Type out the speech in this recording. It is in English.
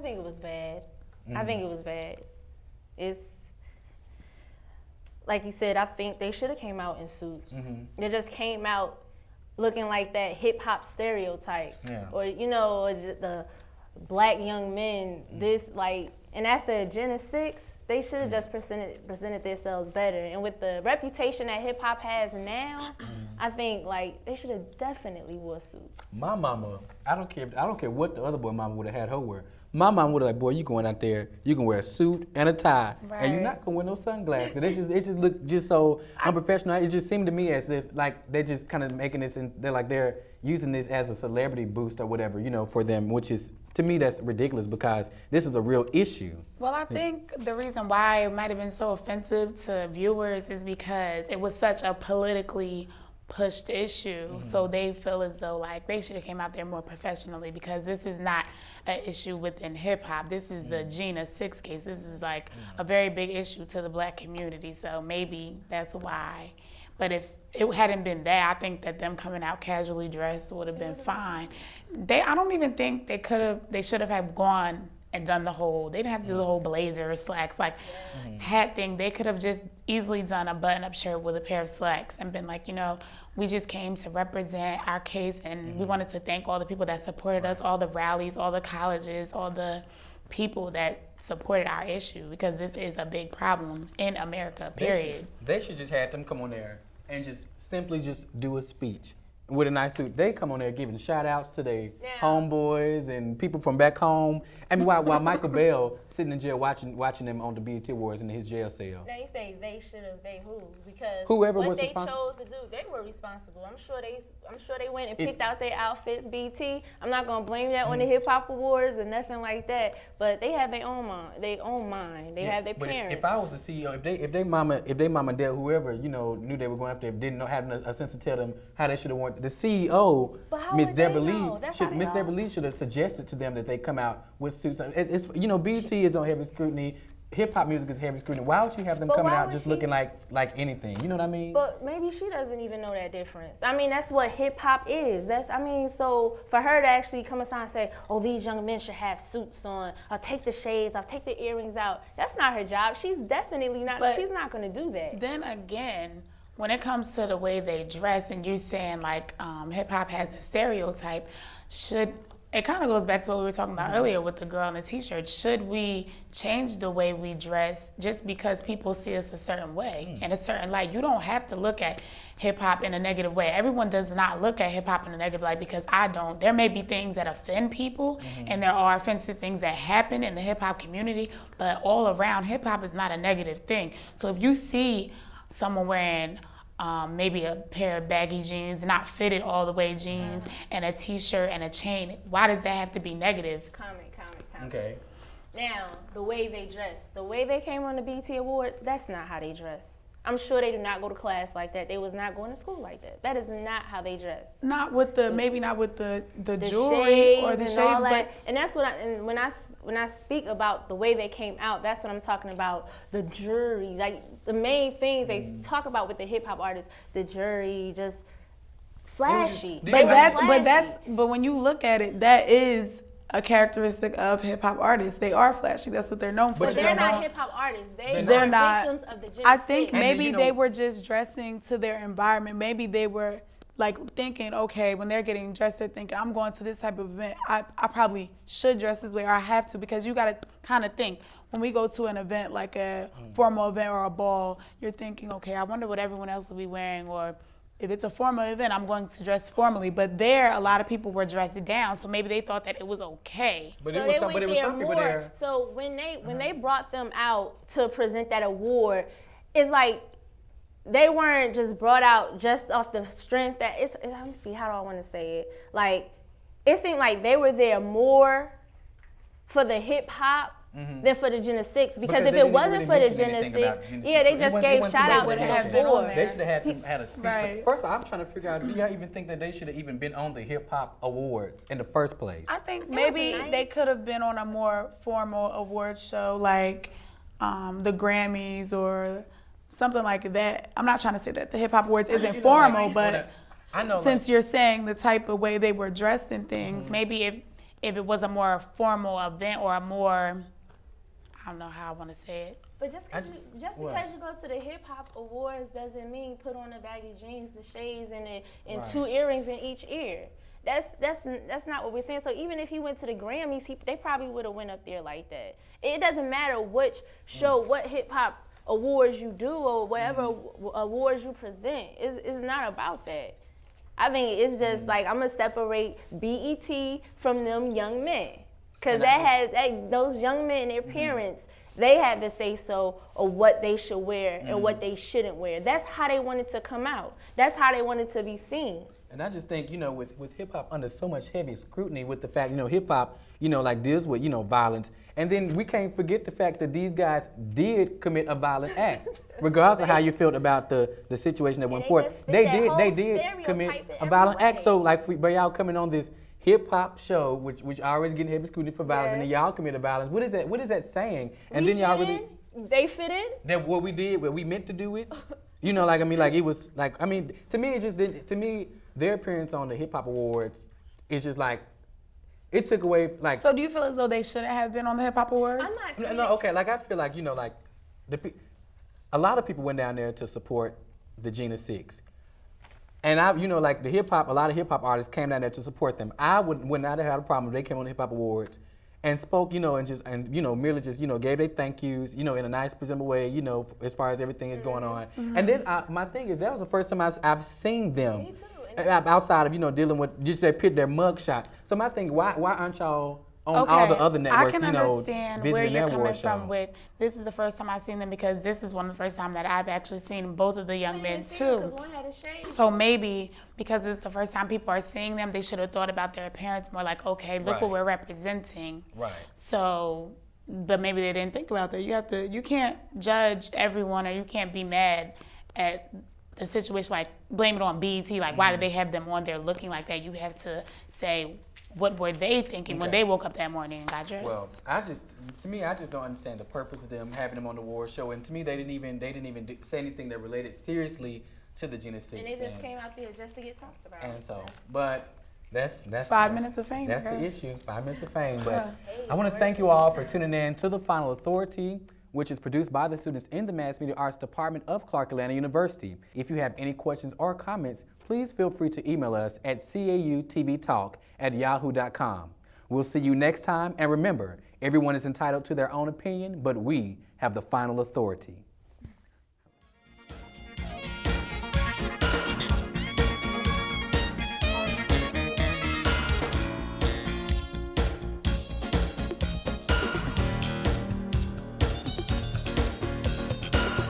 think it was bad. I think it was bad. It's like you said. I think they should have came out in suits. They just came out looking like that hip hop stereotype, or or the black young men. This like, and after Jena 6, they should have just presented themselves better. And with the reputation that hip hop has now, I think like they should have definitely wore suits. My mama, I don't care what the other boy mama would have had her wear. My mom would have like, boy, you going out there, you can wear a suit and a tie, and you're not gonna wear no sunglasses. It just looked just so unprofessional. It just seemed to me as if like they're just kind of making this, and they're using this as a celebrity boost or whatever, for them, which is, to me, that's ridiculous because this is a real issue. Well, I think the reason why it might have been so offensive to viewers is because it was such a politically pushed issue. So they feel as though like they should have came out there more professionally, because this is not an issue within hip hop. This is the Jena 6 case. This is like a very big issue to the black community. So maybe that's why. But if it hadn't been that, I think that them coming out casually dressed would have been fine. I don't even think they should have gone and done they didn't have to do the whole blazer or slacks, hat thing. They could have just easily done a button-up shirt with a pair of slacks and been like, we just came to represent our case, and we wanted to thank all the people that supported us, all the rallies, all the colleges, all the people that supported our issue, because this is a big problem in America, period. They should just have them come on there and just simply just do a speech with a nice suit. They come on there giving shout outs to their homeboys and people from back home. I mean, while Michael Bell sitting in jail watching them on the BET Awards in his jail cell. Now you say they should have, they who? Because whoever what was they chose to do, they were responsible. I'm sure they went and picked out their outfits. BT. I'm not gonna blame that on the Hip Hop Awards or nothing like that. But they have their own mind. They have their parents. If I was the CEO, if they mama and dad, whoever knew they were going up there, didn't have a sense to tell them how they should have went. The CEO, Miss Deborah Lee, should have suggested to them that they come out with suits. It's BET is on heavy scrutiny. Hip hop music is heavy scrutiny. Why would you have them coming out just looking like anything? You know what I mean? But maybe she doesn't even know that difference. I mean, that's what hip hop is. So for her to actually come aside and say, "Oh, these young men should have suits on. I'll take the shades. I'll take the earrings out." That's not her job. She's definitely not. She's not going to do that. Then again, when it comes to the way they dress, and you're saying like hip hop has a stereotype, it kind of goes back to what we were talking about earlier with the girl in the t-shirt. Should we change the way we dress just because people see us a certain way, in a certain light? You don't have to look at hip hop in a negative way. Everyone does not look at hip hop in a negative light, because I don't. There may be things that offend people, and there are offensive things that happen in the hip hop community, but all around, hip hop is not a negative thing. So if you see someone wearing maybe a pair of baggy jeans, not fitted all the way jeans, and a t-shirt and a chain, why does that have to be negative? Comment. Okay. Now, the way they dress, the way they came on the BET Awards, that's not how they dress. I'm sure they do not go to class like that. They was not going to school like that. That is not how they dress. Maybe not with the jewelry or the shades, but and that's when I speak about the way they came out, that's what I'm talking about. The jury, like the main things they talk about with the hip hop artists, the jury, just flashy. But when you look at it, that is a characteristic of hip hop artists. They are flashy. That's what they're known for. But they're not hip hop artists. They're not victims of the Jena I think 6. maybe they were just dressing to their environment. Maybe they were like thinking, okay, when they're getting dressed, they're thinking, I'm going to this type of event. I probably should dress this way, or I have to, because you got to kind of think. When we go to an event like a formal event or a ball, you're thinking, okay, I wonder what everyone else will be wearing, or if it's a formal event, I'm going to dress formally. But there, a lot of people were dressed down, so maybe they thought that it was okay. But it was some people there. So when they brought them out to present that award, it's like they weren't just brought out just off the strength that let me see, how do I want to say it? Like, it seemed like they were there more for the hip hop than for the Jena 6, because if it wasn't for the Jena 6, they just gave shout outs to the award. They should have had a speech. Right. First of all, I'm trying to figure out, do y'all even think that they should have even been on the hip hop awards in the first place? I think maybe they could have been on a more formal award show, like the Grammys or something like that. I'm not trying to say that the hip hop awards isn't formal, but since you're saying the type of way they were dressed and things, maybe if it was a more formal event or a more, I don't know how I want to say it. But just because you go to the hip hop awards doesn't mean put on the baggy jeans, the shades, and 2 earrings in each ear. That's not what we're saying. So even if he went to the Grammys, they probably would have went up there like that. It doesn't matter which show, what hip hop awards you do or whatever awards you present. It's not about that. I think it's just like I'm gonna separate BET from them young men, because those young men and their parents. They had to say so of what they should wear and what they shouldn't wear. That's how they wanted to come out. That's how they wanted to be seen. And I just think, with hip hop under so much heavy scrutiny with the fact, hip hop, like deals with, violence. And then we can't forget the fact that these guys did commit a violent act. Regardless of how you felt about the situation that went forth. They did commit a violent act. So like for y'all coming on this hip hop show, which already getting heavy scrutiny for violence, and then y'all committed violence. What is that? What is that saying? And then y'all really they fit in. That what we did, what we meant to do it. It was like to me it's just their appearance on the hip hop awards is just like it took away like. So do you feel as though they shouldn't have been on the hip hop awards? I'm not saying okay. Like I feel like a lot of people went down there to support the Jena 6. And a lot of hip hop artists came down there to support them. I would not have had a problem if they came on the hip hop awards and spoke, merely just, gave their thank yous, in a nice, presentable way, as far as everything is going on. Mm-hmm. And then my thing is, that was the first time I've seen them. Me too. Outside of, dealing with, just they put their mug shots. So my thing, why aren't y'all on all the other networks, I can understand where you're coming from with, this is the first time I've seen them, because this is one of the first time that I've actually seen both of the young men too. One had a shade. So maybe because it's the first time people are seeing them, they should have thought about their parents more like, okay, look what we're representing. Right. So, but maybe they didn't think about that. You can't judge everyone, or you can't be mad at the situation, like blame it on BET, like why did they have them on there looking like that? You have to say, what were they thinking when they woke up that morning and got dressed? Well, I just don't understand the purpose of them having them on the award show. And to me, they didn't even say anything that related seriously to the Jena 6. And they just came out there just to get talked about. And so, but that's 5 minutes of fame. That's the issue. 5 minutes of fame. But I want to thank you all for tuning in to The Final Authority, which is produced by the students in the Mass Media Arts Department of Clark Atlanta University. If you have any questions or comments, please feel free to email us at cautvtalk@yahoo.com. We'll see you next time, and remember, everyone is entitled to their own opinion, but we have the final authority.